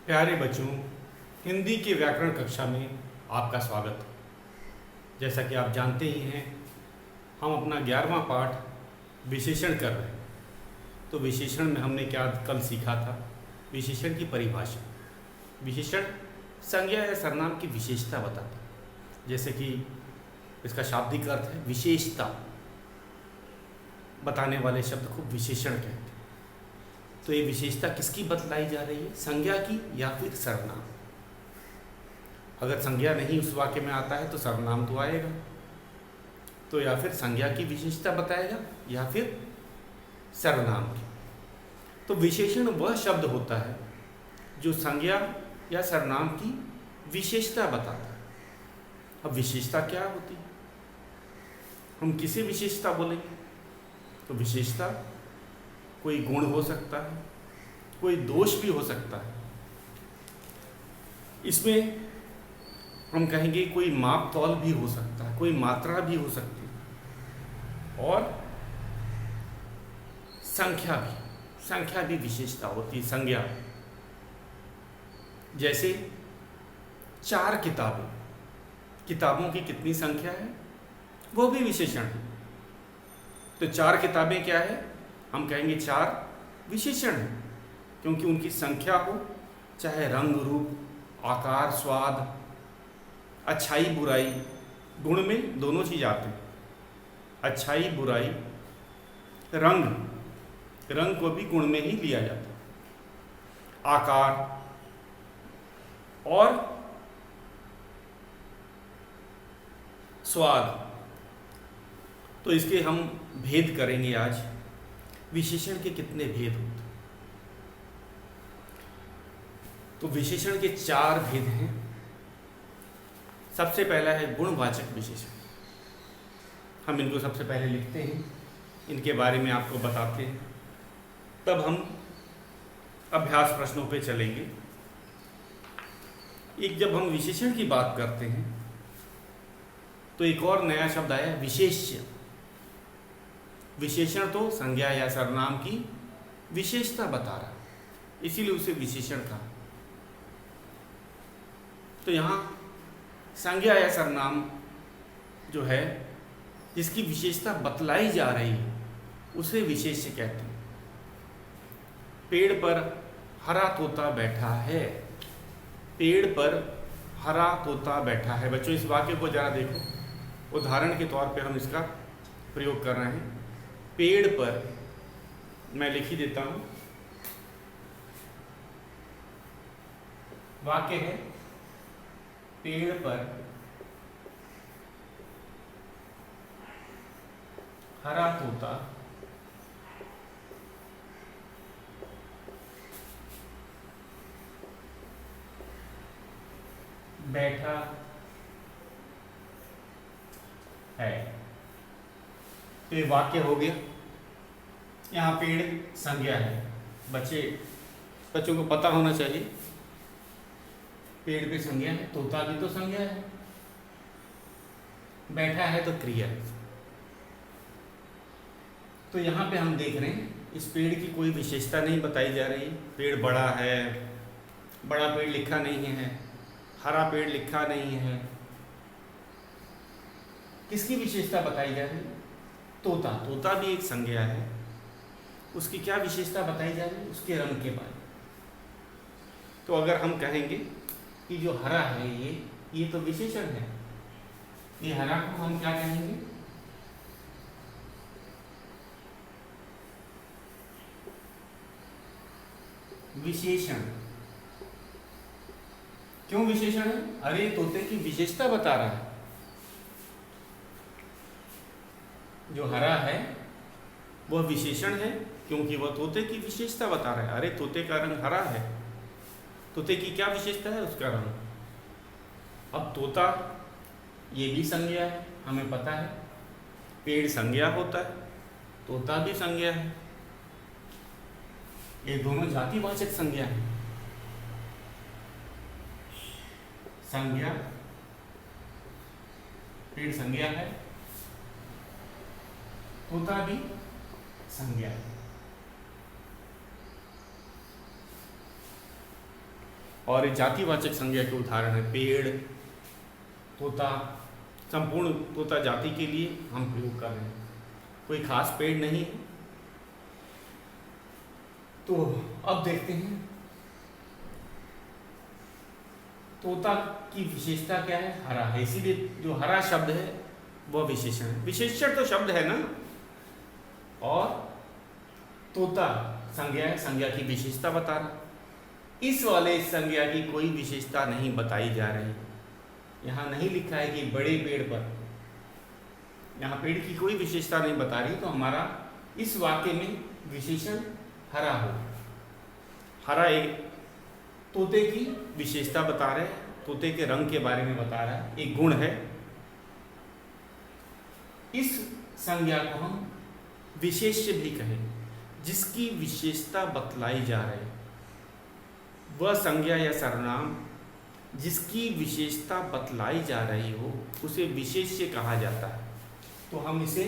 प्यारे बच्चों, हिंदी के व्याकरण कक्षा में आपका स्वागत। जैसा कि आप जानते ही हैं, हम अपना 11वां पाठ विशेषण कर रहे हैं। तो विशेषण में हमने क्या कल सीखा था? विशेषण की परिभाषा। विशेषण संज्ञा या सर्वनाम की विशेषता बताता है। जैसे कि इसका शाब्दिक अर्थ है विशेषता बताने वाले शब्द को विशेषण कहते हैं। तो ये विशेषता किसकी बतलाई जा रही है? संज्ञा की या फिर सर्वनाम? अगर संज्ञा नहीं उस वाक्य में आता है तो सर्वनाम तो आएगा। तो या फिर संज्ञा की विशेषता बताएगा या फिर सर्वनाम की। तो विशेषण वह शब्द होता है जो संज्ञा या सर्वनाम की विशेषता बताता है। अब विशेषता क्या होती है? हम किसे विशेषता बोलेंगे? तो विशेषता कोई गुण हो सकता है, कोई दोष भी हो सकता है। इसमें हम कहेंगे कोई माप तौल भी हो सकता है, कोई मात्रा भी हो सकती है, और संख्या भी विशेषता होती है, संज्ञा। जैसे 4 किताबों की कितनी संख्या है, वो भी विशेषण है। तो 4 किताबें क्या है? हम कहेंगे 4 विशेषण है, क्योंकि उनकी संख्या हो, चाहे रंग रूप, आकार, स्वाद, अच्छाई बुराई, गुण में दोनों चीज आते हैं। अच्छाई बुराई, रंग को भी गुण में ही लिया जाता है। आकार और स्वाद। तो इसके हम भेद करेंगे आज। विशेषण के कितने भेद होते हैं? तो विशेषण के 4 भेद हैं। सबसे पहला है गुणवाचक विशेषण। हम इनको सबसे पहले लिखते हैं, इनके बारे में आपको बताते हैं, तब हम अभ्यास प्रश्नों पे चलेंगे। एक जब हम विशेषण की बात करते हैं तो एक और नया शब्द आया, विशेष्य। विशेषण तो संज्ञा या सर्वनाम की विशेषता बता रहा है, इसीलिए उसे विशेषण कहा। तो यहाँ संज्ञा या सर्वनाम जो है, जिसकी विशेषता बतलाई जा रही है, उसे विशेष्य कहते हैं। पेड़ पर हरा तोता बैठा है। पेड़ पर हरा तोता बैठा है। बच्चों, इस वाक्य को जरा देखो। उदाहरण के तौर पे हम इसका प्रयोग कर रहे हैं। पेड़ पर, मैं लिख ही देता हूं, वाक्य है पेड़ पर हरा तोता बैठा है। तो ये वाक्य हो गया। यहाँ पेड़ संज्ञा है। बच्चों को पता होना चाहिए, पेड़ पे संज्ञा है, तोता भी तो संज्ञा है, बैठा है तो क्रिया है। तो यहाँ पे हम देख रहे हैं, इस पेड़ की कोई विशेषता नहीं बताई जा रही। पेड़ बड़ा है, बड़ा पेड़ लिखा नहीं है, हरा पेड़ लिखा नहीं है। किसकी विशेषता बताई जा रही है? तोता भी एक संज्ञा है। उसकी क्या विशेषता बताई जा रही है? उसके रंग के बारे में। तो अगर हम कहेंगे कि जो हरा है ये तो विशेषण है, ये हरा को हम क्या कहेंगे? विशेषण। क्यों विशेषण है? अरे तोते की विशेषता बता रहा है। जो हरा है वह विशेषण है, क्योंकि वह तोते की विशेषता बता रहा है। अरे तोते का रंग हरा है, तोते की क्या विशेषता है? उसका रंग। अब तोता ये भी संज्ञा है, हमें पता है। पेड़ संज्ञा होता है, तोता भी संज्ञा है। ये दोनों जातिवाचक संज्ञा है। संज्ञा, पेड़ संज्ञा है, तोता भी संज्ञा है। और जातिवाचक संज्ञा के उदाहरण है पेड़, तोता। संपूर्ण तोता जाति के लिए हम प्रयोग कर रहे हैं, कोई खास पेड़ नहीं है। तो अब देखते हैं तोता की विशेषता क्या है, हरा है, इसीलिए जो हरा शब्द है वह विशेषण है। विशेषण तो शब्द है ना, और तोता संज्ञा है, संज्ञा की विशेषता बता रहा। इस वाले संज्ञा की कोई विशेषता नहीं बताई जा रही। यहाँ नहीं लिखा है कि बड़े पेड़ पर, यहाँ पेड़ की कोई विशेषता नहीं बता रही, तो हमारा इस वाक्य में विशेषण हरा हो। हरा एक तोते की विशेषता बता रहे हैं, तोते के रंग के बारे में बता रहा है, एक गुण है। इस संज्ञा को हम विशेष्य भी कहें, जिसकी विशेषता बतलाई जा रही। वह संज्ञा या सर्वनाम जिसकी विशेषता बतलाई जा रही हो उसे विशेष्य कहा जाता है। तो हम इसे,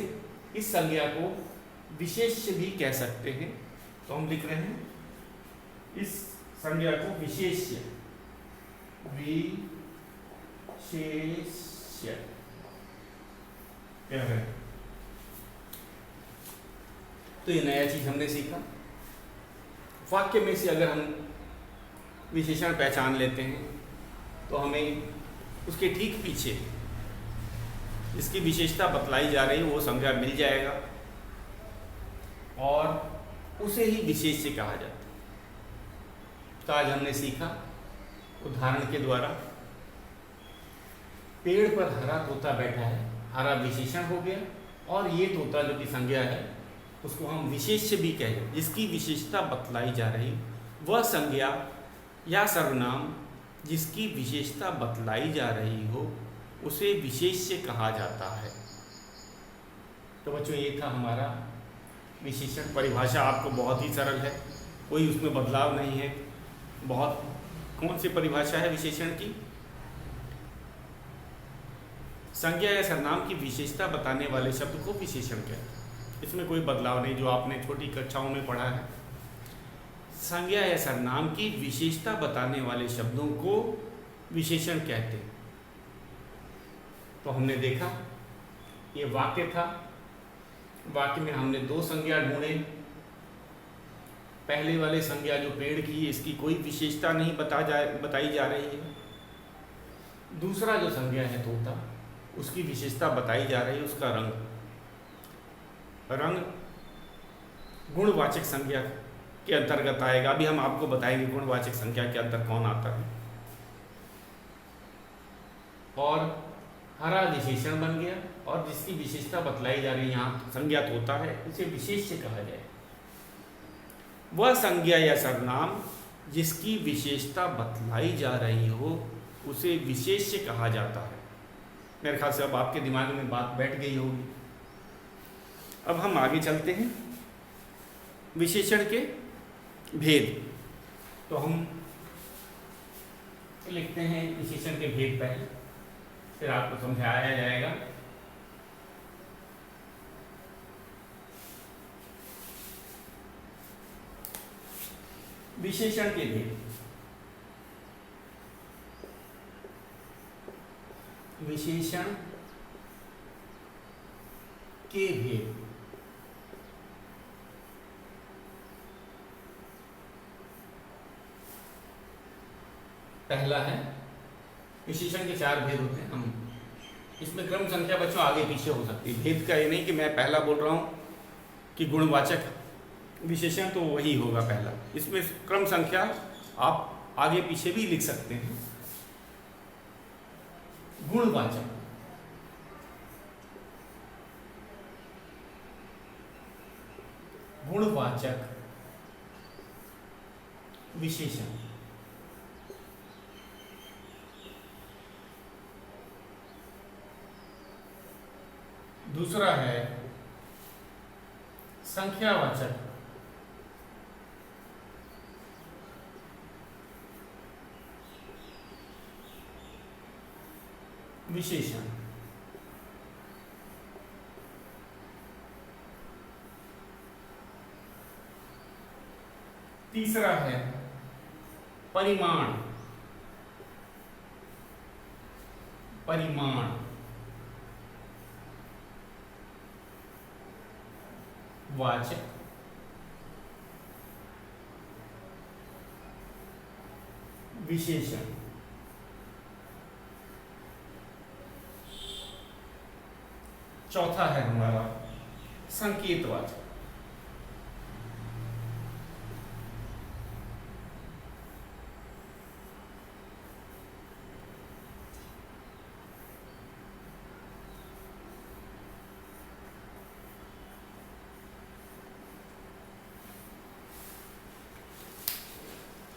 इस संज्ञा को विशेष्य भी कह सकते हैं। तो हम लिख रहे हैं इस संज्ञा को विशेष्य, विशेष्य क्या है। तो ये नया चीज हमने सीखा। वाक्य में से अगर हम विशेषण पहचान लेते हैं तो हमें उसके ठीक पीछे जिसकी विशेषता बतलाई जा रही है वो संज्ञा मिल जाएगा, और उसे ही विशेष्य कहा जाता है। तो आज हमने सीखा उदाहरण के द्वारा, पेड़ पर हरा तोता बैठा है, हरा विशेषण हो गया, और ये तोता जो कि संज्ञा है उसको हम विशेष्य भी कहें, जिसकी विशेषता बतलाई जा रही। वह संज्ञा या सर्वनाम जिसकी विशेषता बतलाई जा रही हो उसे विशेष्य कहा जाता है। तो बच्चों ये था हमारा विशेषण। परिभाषा आपको बहुत ही सरल है, कोई उसमें बदलाव नहीं है। बहुत कौन सी परिभाषा है विशेषण की? संज्ञा या सर्वनाम की विशेषता बताने वाले शब्द को विशेषण कहते हैं। इसमें कोई बदलाव नहीं, जो आपने छोटी कक्षाओं में पढ़ा है। संज्ञा या सर्वनाम की विशेषता बताने वाले शब्दों को विशेषण कहते हैं। तो हमने देखा ये वाक्य था, वाक्य में हमने दो संज्ञा ढूंढे। पहले वाले संज्ञा जो पेड़ की, इसकी कोई विशेषता नहीं बताई जा रही है। दूसरा जो संज्ञा है तोता, उसकी विशेषता बताई जा रही है, उसका रंग। रंग गुणवाचक संज्ञा के अंतर्गत आएगा। अभी हम आपको बताएंगे गुणवाचक संज्ञा के अंदर कौन आता है। और हरा विशेषण बन गया, और जिसकी विशेषता बतलाई जा रही है यहाँ संज्ञा तोता है, उसे विशेष्य कहा जाए। वह संज्ञा या सर्वनाम जिसकी विशेषता बतलाई जा रही हो उसे विशेष्य कहा जाता है। मेरे ख्याल से अब आपके दिमाग में बात बैठ गई होगी। अब हम आगे चलते हैं विशेषण के भेद। तो हम लिखते हैं विशेषण के भेद पहले, फिर आपको समझाया जाएगा। विशेषण के भेद। विशेषण के भेद। पहला है, विशेषण के चार भेद होते हैं। हम इसमें क्रम संख्या बच्चों आगे पीछे हो सकती है। भेद का ये नहीं कि मैं पहला बोल रहा हूँ कि गुणवाचक विशेषण तो वही होगा पहला। इसमें क्रम संख्या आप आगे पीछे भी लिख सकते हैं। गुणवाचक, गुणवाचक विशेषण। दूसरा है संख्यावाचक विशेषण। तीसरा है परिमाण परिमाण वाचक विशेषण। चौथा है हमारा संकेतवाचक।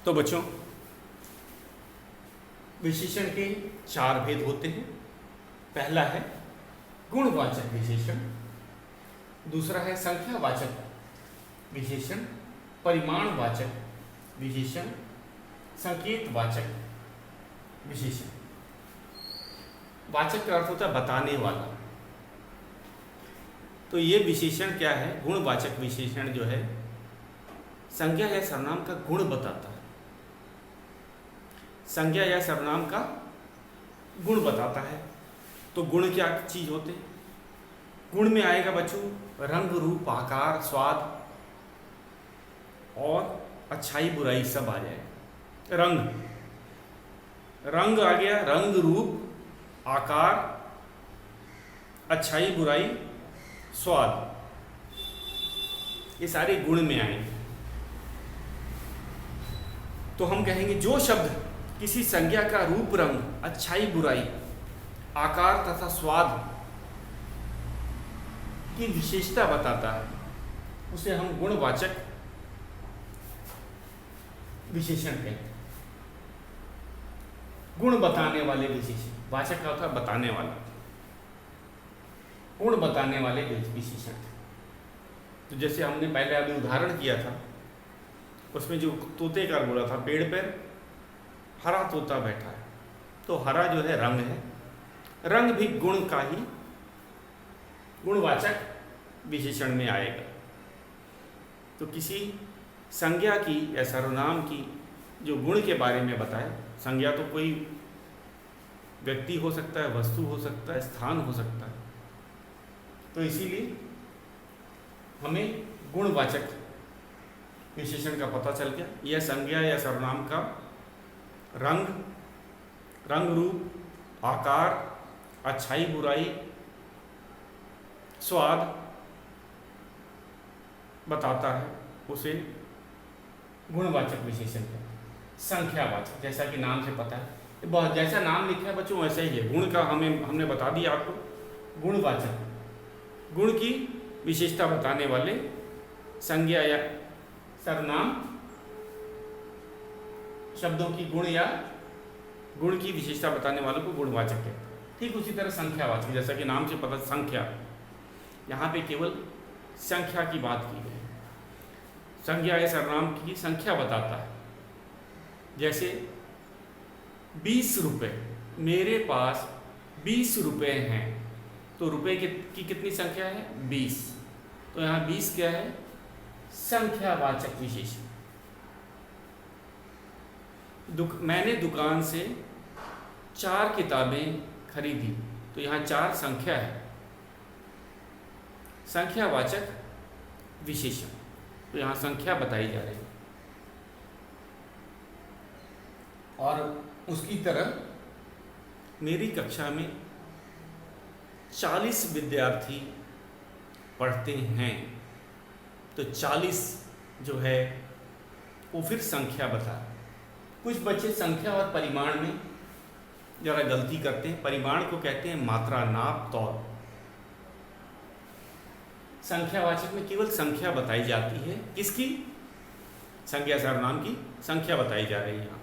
तो बच्चों, विशेषण के 4 भेद होते हैं। पहला है गुणवाचक विशेषण, दूसरा है संख्यावाचक विशेषण, परिमाणवाचक विशेषण, संकेतवाचक विशेषण। वाचक का अर्थ होता है बताने वाला। तो ये विशेषण क्या है? गुणवाचक विशेषण जो है संज्ञा या सर्वनाम का गुण बताता है। संज्ञा या सर्वनाम का गुण बताता है। तो गुण क्या चीज होते हैं? गुण में आएगा बच्चों रंग, रूप, आकार, स्वाद और अच्छाई बुराई सब आ जाएगा। रंग आ गया, रंग, रूप, आकार, अच्छाई, बुराई, स्वाद, ये सारे गुण में आएंगे। तो हम कहेंगे जो शब्द किसी संज्ञा का रूप, रंग, अच्छाई, बुराई, आकार तथा स्वाद की विशेषता बताता है उसे हम गुणवाचक विशेषण कहते हैं। गुण बताने वाले विशेषण। वाचक का होता है बताने वाला, गुण बताने वाले विशेषण। तो जैसे हमने पहले अभी उदाहरण किया था, उसमें जो तोते का बोला था, पेड़ पर हरा तोता बैठा है। तो हरा जो है रंग है, रंग भी गुण का ही गुणवाचक विशेषण में आएगा। तो किसी संज्ञा की या सर्वनाम की जो गुण के बारे में बताए, संज्ञा तो कोई व्यक्ति हो सकता है, वस्तु हो सकता है, स्थान हो सकता है, तो इसीलिए हमें गुणवाचक विशेषण का पता चल गया। यह संज्ञा या सर्वनाम का रंग, रूप, आकार, अच्छाई, बुराई, स्वाद बताता है, उसे गुणवाचक विशेषण है। संख्यावाचक, जैसा कि नाम से पता है, बहुत जैसा नाम लिखा है बच्चों वैसा ही है। गुण का हमने बता दिया आपको। गुणवाचक, गुण की विशेषता बताने वाले संज्ञा या सर्वनाम शब्दों की गुण की विशेषता बताने वालों को गुणवाचक कहते हैं। ठीक उसी तरह संख्यावाचक, जैसा कि नाम से पता, संख्या, यहाँ पे केवल संख्या की बात की गई। संज्ञा या सर्वनाम की संख्या बताता है। जैसे 20 रुपये, मेरे पास 20 रुपये हैं, तो रुपये की कितनी संख्या है? 20। तो यहाँ 20 क्या है? संख्यावाचक विशेषण। मैंने दुकान से 4 किताबें खरीदी, तो यहाँ 4 संख्या है, संख्यावाचक विशेषण। तो यहाँ संख्या बताई जा रही है। और उसकी तरह मेरी कक्षा में 40 विद्यार्थी पढ़ते हैं, तो 40 जो है वो फिर संख्या बता। कुछ बच्चे संख्या और परिमाण में जरा गलती करते हैं। परिमाण को कहते हैं मात्रा, नाप, तौल। संख्यावाचक में केवल संख्या बताई जाती है। किसकी? संज्ञा सर्वनाम की संख्या बताई जा रही है यहाँ।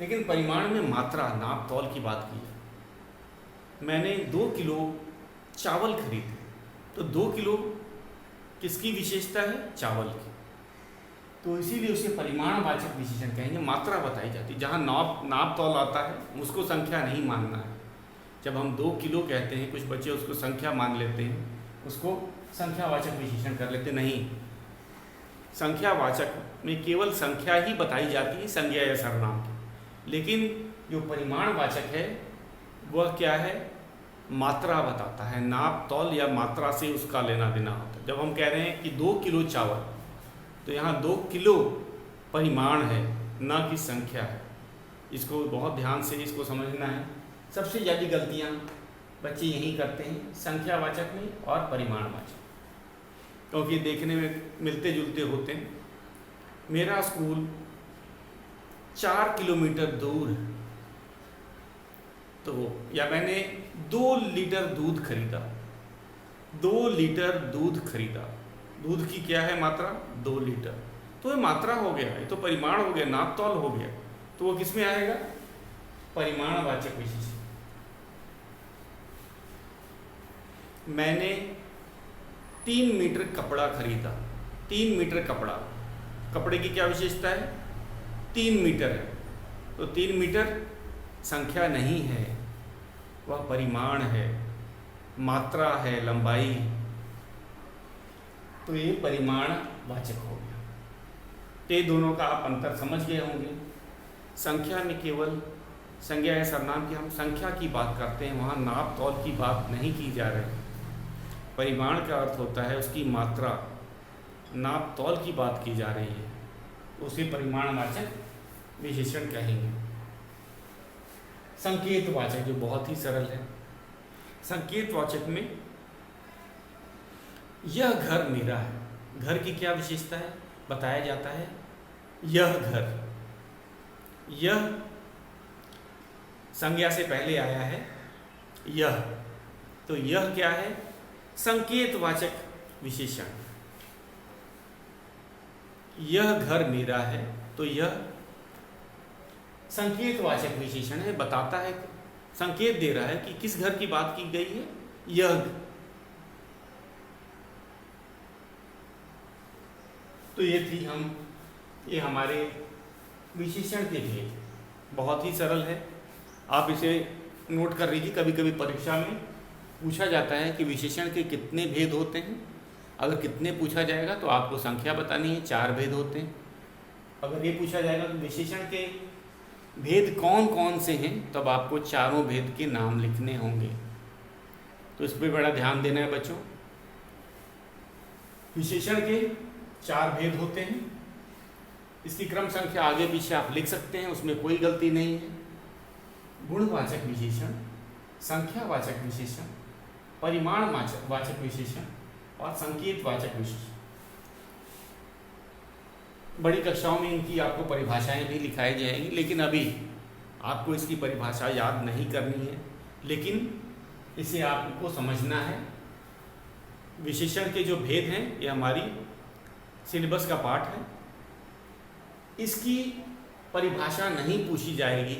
लेकिन परिमाण में मात्रा, नाप, तौल की बात की है। मैंने 2 किलो चावल खरीदे, तो 2 किलो किसकी विशेषता है? चावल की। तो इसीलिए उसे परिमाणवाचक विशेषण कहेंगे। मात्रा बताई जाती है। जहाँ नाप तौल आता है उसको संख्या नहीं मानना है। जब हम 2 किलो कहते हैं, कुछ बच्चे उसको संख्या मान लेते हैं, उसको संख्यावाचक विशेषण कर लेते। नहीं, संख्यावाचक में केवल संख्या ही बताई जाती है संज्ञा या सर्वनाम की। लेकिन जो परिमाणवाचक है वह क्या है, मात्रा बताता है। नाप तौल या मात्रा से उसका लेना देना होता है। जब हम कह रहे हैं कि 2 किलो चावल, तो यहाँ 2 किलो परिमाण है, ना कि संख्या है। इसको बहुत ध्यान से इसको समझना है। सबसे ज़्यादा गलतियाँ बच्चे यही करते हैं, संख्यावाचक में और परिमाणवाचक, क्योंकि देखने में मिलते जुलते होते हैं। मेरा स्कूल 4 किलोमीटर दूर है, तो या मैंने 2 लीटर दूध खरीदा, 2 लीटर दूध खरीदा। दूध की क्या है मात्रा, 2 लीटर। तो ये मात्रा हो गया, ये तो परिमाण हो गया, नाप तौल हो गया। तो वो किस में आएगा, परिमाणवाचक विशेषण। मैंने 3 मीटर कपड़ा खरीदा। 3 मीटर कपड़ा, कपड़े की क्या विशेषता है, 3 मीटर है। तो 3 मीटर संख्या नहीं है, वह परिमाण है, मात्रा है, लंबाई। तो ये परिमाणवाचक हो गया। तो ये दोनों का आप अंतर समझ गए होंगे। संख्या में केवल संज्ञा या सर्वनाम की हम संख्या की बात करते हैं, वहाँ नाप तौल की बात नहीं की जा रही। परिमाण का अर्थ होता है उसकी मात्रा, नाप तौल की बात की जा रही है, उसे परिमाणवाचक विशेषण कहेंगे। संकेतवाचक जो बहुत ही सरल है। संकेतवाचक में यह घर मेरा है, घर की क्या विशेषता है, बताया जाता है यह घर। यह संज्ञा से पहले आया है यह, तो यह क्या है, संकेतवाचक विशेषण। यह घर मेरा है, तो यह संकेतवाचक विशेषण है, बताता है, संकेत दे रहा है कि किस घर की बात की गई है, यह। तो ये हमारे विशेषण के लिए बहुत ही सरल है। आप इसे नोट कर लीजिए। कभी कभी परीक्षा में पूछा जाता है कि विशेषण के कितने भेद होते हैं। अगर कितने पूछा जाएगा तो आपको संख्या बतानी है, 4 भेद होते हैं। अगर ये पूछा जाएगा तो विशेषण के भेद कौन कौन से हैं, तब आपको चारों भेद के नाम लिखने होंगे। तो इस पर बड़ा ध्यान देना है बच्चों। विशेषण के 4 भेद होते हैं। इसकी क्रम संख्या आगे पीछे आप लिख सकते हैं, उसमें कोई गलती नहीं है। गुणवाचक विशेषण, संख्यावाचक विशेषण, परिमाणवाचक विशेषण और संकेतवाचक विशेषण। बड़ी कक्षाओं में इनकी आपको परिभाषाएं भी लिखाई जाएंगी, लेकिन अभी आपको इसकी परिभाषा याद नहीं करनी है, लेकिन इसे आपको समझना है। विशेषण के जो भेद हैं ये हमारी सिलेबस का पार्ट है। इसकी परिभाषा नहीं पूछी जाएगी,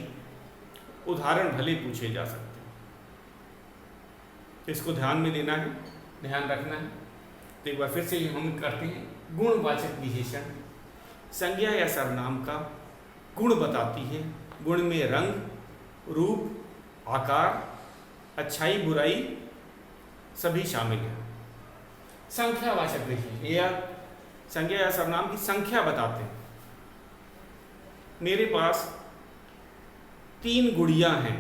उदाहरण भले पूछे जा सकते हैं। तो इसको ध्यान में देना है, ध्यान रखना है। तो एक बार फिर से हम करते हैं। गुणवाचक विशेषण संज्ञा या सर्वनाम का गुण बताती है। गुण में रंग, रूप, आकार, अच्छाई, बुराई सभी शामिल हैं। संख्यावाचक विशेषण या संज्ञा या सर्वनाम की संख्या बताते हैं। मेरे पास 3 गुड़ियाँ हैं,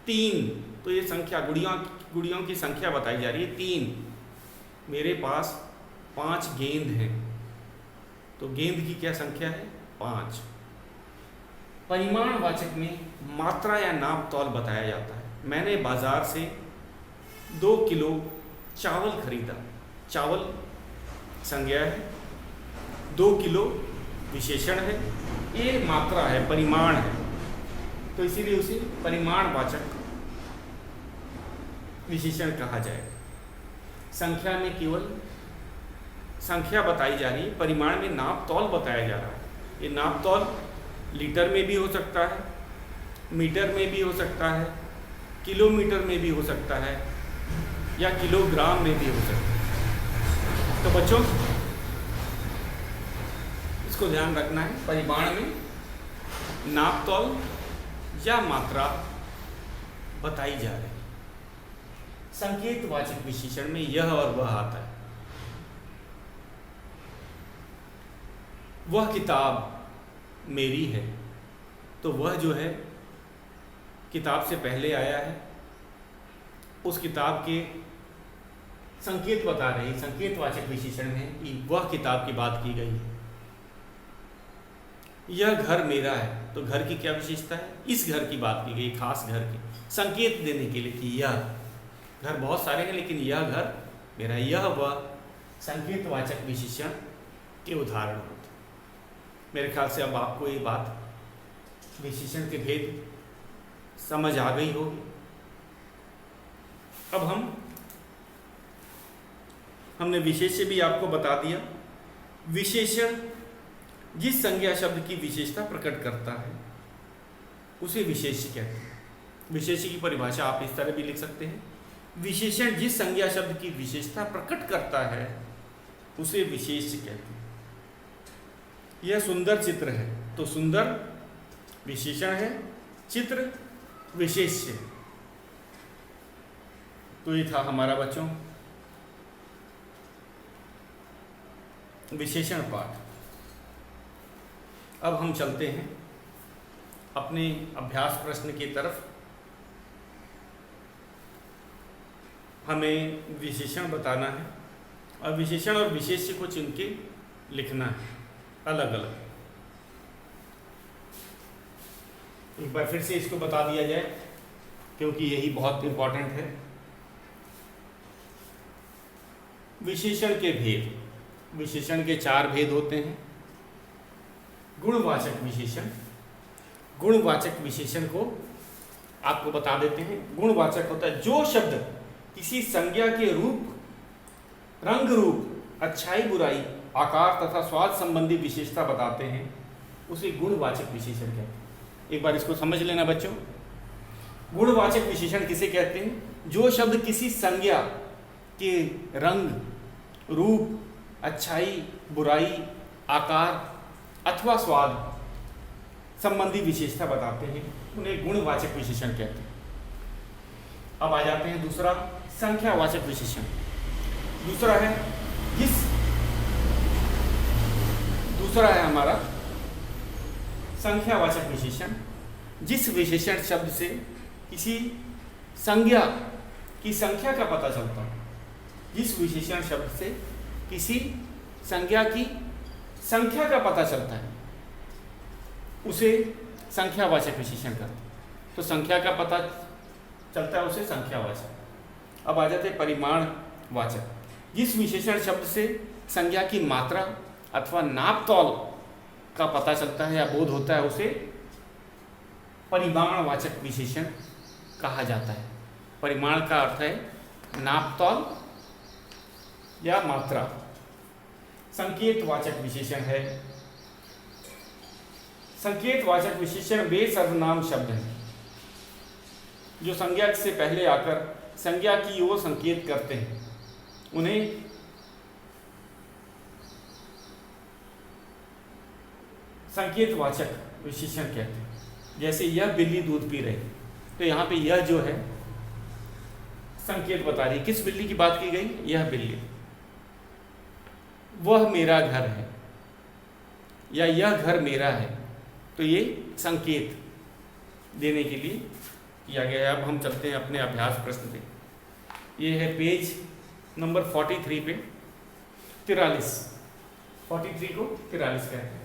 3, तो ये संख्या गुड़ियों की संख्या बताई जा रही है 3। मेरे पास 5 गेंद हैं, तो गेंद की क्या संख्या है, 5। परिमाणवाचक में मात्रा या नाप तौल बताया जाता है। मैंने बाजार से 2 किलो चावल खरीदा। चावल संज्ञा है, 2 किलो विशेषण है, ये मात्रा है, परिमाण है, तो इसीलिए उसे परिमाणवाचक विशेषण कहा जाएगा। संख्या में केवल संख्या बताई जा रही है, परिमाण में नाप तौल बताया जा रहा है। ये नाप तौल लीटर में भी हो सकता है, मीटर में भी हो सकता है, किलोमीटर में भी हो सकता है, या किलोग्राम में भी हो सकता है। तो बच्चों इसको ध्यान रखना है। परिमाण में नाप तौल या मात्रा बताई जा रही है। संकेतवाचक विशेषण में यह और वह आता है। वह किताब मेरी है, तो वह जो है किताब से पहले आया है उस किताब के संकेत बता रही, संकेतवाचक विशेषण है कि वह किताब की बात की गई है। यह घर मेरा है, तो घर की क्या विशेषता है? इस घर की बात की गई, खास घर की, संकेत देने के लिए कि यह घर, बहुत सारे हैं लेकिन यह घर मेरा है। यह वह संकेतवाचक विशेषण के उदाहरण होते हैं। मेरे ख्याल से अब आपको ये बात, विशेषण के भेद समझ आ गई होगी। अब हमने विशेष्य भी आपको बता दिया। विशेषण जिस संज्ञा शब्द की विशेषता प्रकट करता है उसे विशेष्य कहते हैं। विशेष्य की परिभाषा आप इस तरह भी लिख सकते हैं, विशेषण जिस संज्ञा शब्द की विशेषता प्रकट करता है उसे विशेष्य कहते हैं। यह सुंदर चित्र है, तो सुंदर विशेषण है, चित्र विशेष्य है। तो ये था हमारा बच्चों विशेषण पाठ। अब हम चलते हैं अपने अभ्यास प्रश्न की तरफ। हमें विशेषण बताना है और विशेषण और विशेष्य को चुन के लिखना है अलग अलग। एक बार फिर से इसको बता दिया जाए क्योंकि यही बहुत इंपॉर्टेंट है। विशेषण के भेद, विशेषण के 4 भेद होते हैं। गुणवाचक विशेषण, गुणवाचक विशेषण को आपको बता देते हैं। गुणवाचक होता है जो शब्द किसी संज्ञा के रूप, रंग रूप, अच्छाई बुराई, आकार तथा स्वाद संबंधी विशेषता बताते हैं उसे गुणवाचक विशेषण कहते हैं। एक बार इसको समझ लेना बच्चों। गुणवाचक विशेषण किसे कहते हैं? जो शब्द किसी संज्ञा के रंग, रूप, अच्छाई, बुराई, आकार अथवा स्वाद संबंधी विशेषता बताते हैं उन्हें गुणवाचक विशेषण कहते हैं। अब आ जाते हैं दूसरा, संख्यावाचक विशेषण। दूसरा है हमारा संख्यावाचक विशेषण। जिस विशेषण शब्द से किसी संज्ञा की संख्या का पता चलता है, जिस विशेषण शब्द से किसी संज्ञा की संख्या का पता चलता है उसे संख्यावाचक विशेषण कहते हैं। तो संख्या का पता चलता है उसे संख्यावाचक। अब आ जाते हैं परिमाणवाचक। जिस विशेषण शब्द से संज्ञा की मात्रा अथवा नाप तौल का पता चलता है या बोध होता है उसे परिमाणवाचक विशेषण कहा जाता है। परिमाण का अर्थ है नाप तौल या मात्रा। संकेतवाचक विशेषण है। संकेतवाचक विशेषण वे सर्वनाम शब्द हैं जो संज्ञा से पहले आकर संज्ञा की ओर संकेत करते हैं, उन्हें संकेतवाचक विशेषण कहते हैं। जैसे यह बिल्ली दूध पी रही, तो यहाँ पे यह जो है संकेत बता रही, किस बिल्ली की बात की गई? यह बिल्ली। वह मेरा घर है या यह घर मेरा है, तो ये संकेत देने के लिए किया गया है। अब हम चलते हैं अपने अभ्यास प्रश्न पे। ये है पेज नंबर 43 पे 43, 43 को 43 कहते हैं।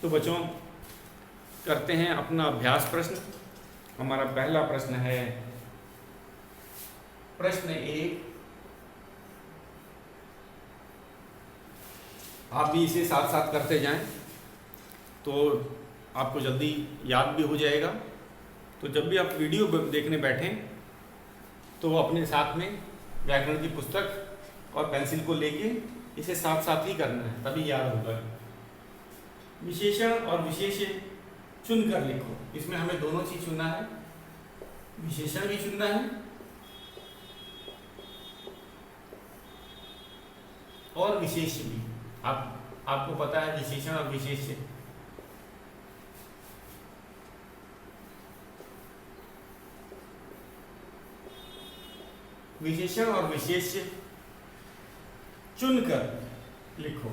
तो बच्चों करते हैं अपना अभ्यास प्रश्न। हमारा पहला प्रश्न है प्रश्न 1। आप भी इसे साथ साथ करते जाएं तो आपको जल्दी याद भी हो जाएगा। तो जब भी आप वीडियो देखने बैठें तो अपने साथ में व्याकरण की पुस्तक और पेंसिल को लेके इसे साथ साथ ही करना है, तभी याद होगा। विशेषण और विशेष्य चुन कर लिखो। इसमें हमें दोनों चीज चुनना है, विशेषण भी चुनना है और विशेष्य भी। आपको पता है विशेषण और विशेष्य। विशेषण और विशेष्य चुनकर लिखो।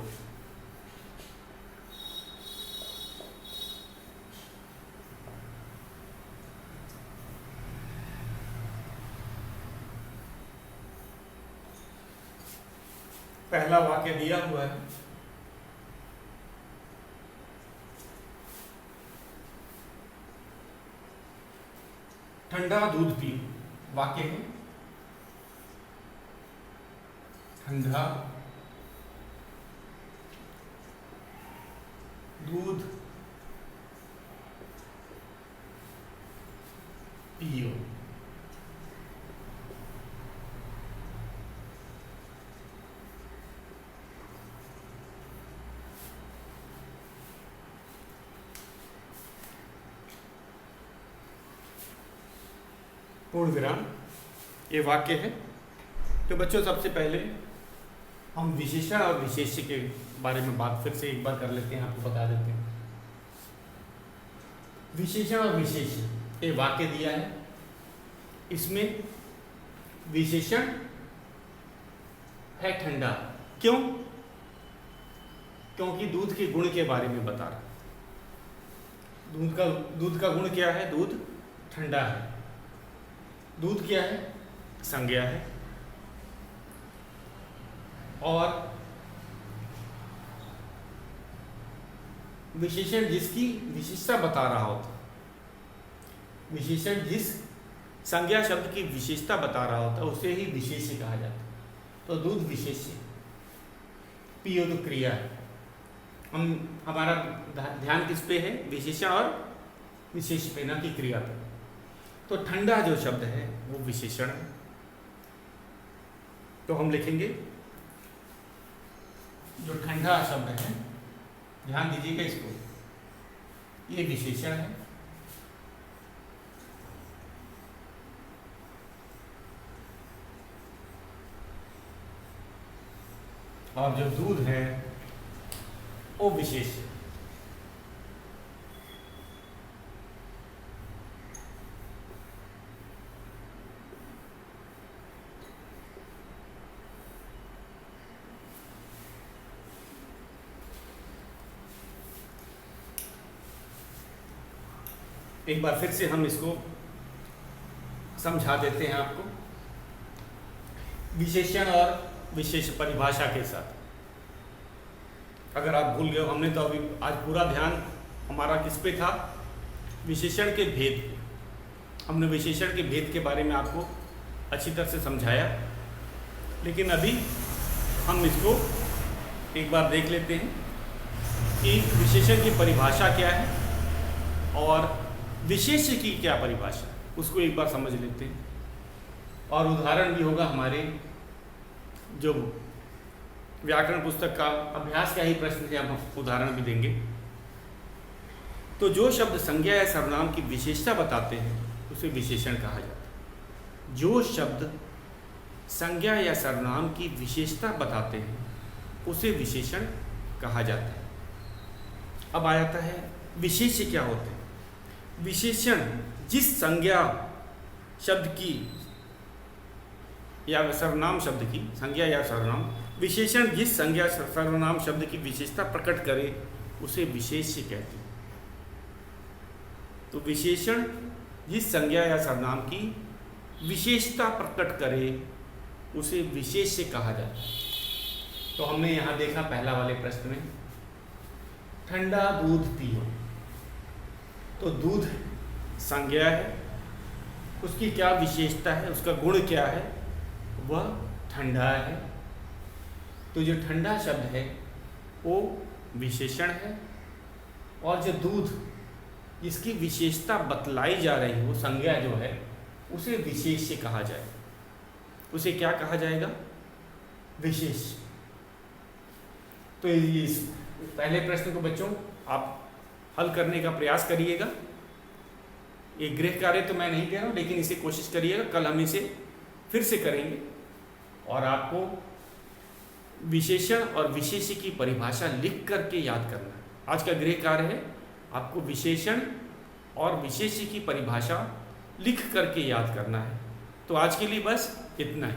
पहला वाक्य दिया हुआ है, ठंडा दूध पियो। वाक्य है ठंडा दूध पियो। पूर्ण विराम। ये वाक्य है। तो बच्चों, सबसे पहले हम विशेषण और विशेष्य के बारे में बात फिर से एक बार कर लेते हैं, आपको बता देते हैं। विशेषण और विशेष्य, ये वाक्य दिया है, इसमें विशेषण है ठंडा। क्यों? क्योंकि दूध के गुण के बारे में बता रहा। दूध का गुण क्या है? दूध ठंडा है। दूध क्या है? संज्ञा है। और विशेषण जिसकी विशेषता बता रहा होता, विशेषण जिस संज्ञा शब्द की विशेषता बता रहा होता उसे ही विशेष्य कहा जाता है। तो दूध विशेष्य। पियो तो क्रिया है। हमारा ध्यान किस पे है? विशेषण और विशेष पे, ना कि क्रिया पे। तो ठंडा जो शब्द है वो विशेषण है। तो हम लिखेंगे जो ठंडा शब्द है, ध्यान दीजिएगा इसको, ये विशेषण है। और जो दूध है वो विशेष है। एक बार फिर से हम इसको समझा देते हैं आपको, विशेषण और विशेष परिभाषा के साथ। अगर आप भूल गए हो, हमने तो अभी आज पूरा ध्यान हमारा किस पे था? विशेषण के भेद पे। हमने विशेषण के भेद के बारे में आपको अच्छी तरह से समझाया, लेकिन अभी हम इसको एक बार देख लेते हैं कि विशेषण की परिभाषा क्या है और विशेष्य की क्या परिभाषा, उसको एक बार समझ लेते हैं। और उदाहरण भी होगा हमारे जो व्याकरण पुस्तक का अभ्यास का ही प्रश्न है, हम उदाहरण भी देंगे। तो जो शब्द संज्ञा या सर्वनाम की विशेषता बताते हैं उसे विशेषण कहा जाता है। जो शब्द संज्ञा या सर्वनाम की विशेषता बताते हैं उसे विशेषण कहा जाता है। अब आ जाता है विशेष्य क्या होते हैं। विशेषण जिस संज्ञा शब्द की या सर्वनाम शब्द की, संज्ञा या सर्वनाम, विशेषण जिस संज्ञा सर्वनाम शब्द की विशेषता प्रकट करे उसे विशेष्य कहते हैं। तो विशेषण जिस संज्ञा या सर्वनाम की विशेषता प्रकट करे उसे विशेष्य कहा जाता है। तो हमने यहाँ देखा पहला वाले प्रश्न में, ठंडा दूध पियो। तो दूध संज्ञा है, उसकी क्या विशेषता है, उसका गुण क्या है? वह ठंडा है। तो जो ठंडा शब्द है वो विशेषण है, और जो दूध जिसकी विशेषता बतलाई जा रही है वो संज्ञा जो है उसे विशेष्य कहा जाए। उसे क्या कहा जाएगा? विशेष। तो इस पहले प्रश्न को बच्चों आप हल करने का प्रयास करिएगा। ये गृह कार्य तो मैं नहीं कह रहा हूँ, लेकिन इसे कोशिश करिएगा। कल हम इसे फिर से करेंगे और आपको विशेषण और विशेष्य की परिभाषा लिख करके याद करना है। आज का गृह कार्य है आपको विशेषण और विशेष्य की परिभाषा लिख करके याद करना है। तो आज के लिए बस इतना ही।